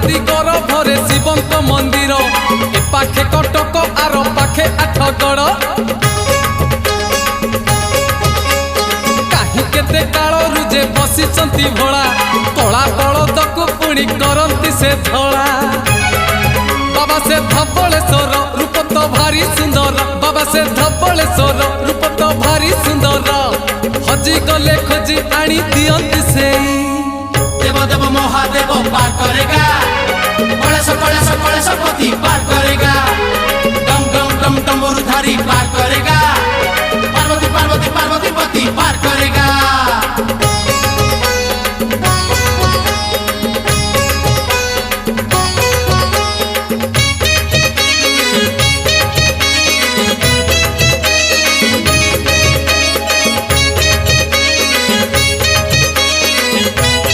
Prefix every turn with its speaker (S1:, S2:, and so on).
S1: दिगर भरे शिवंक मंदिर ए पाखे कटक आर पाखे आठगड़ काहि केते कालरू जे बसिचंती भोला कला बलद को पुणी करंती से धला बाबा से धबलेश्वर रूप तो भारी सुंदर बाबा से धबलेश्वर रूप तो भारी सुंदर हजी गले खोजी आनी दियंती से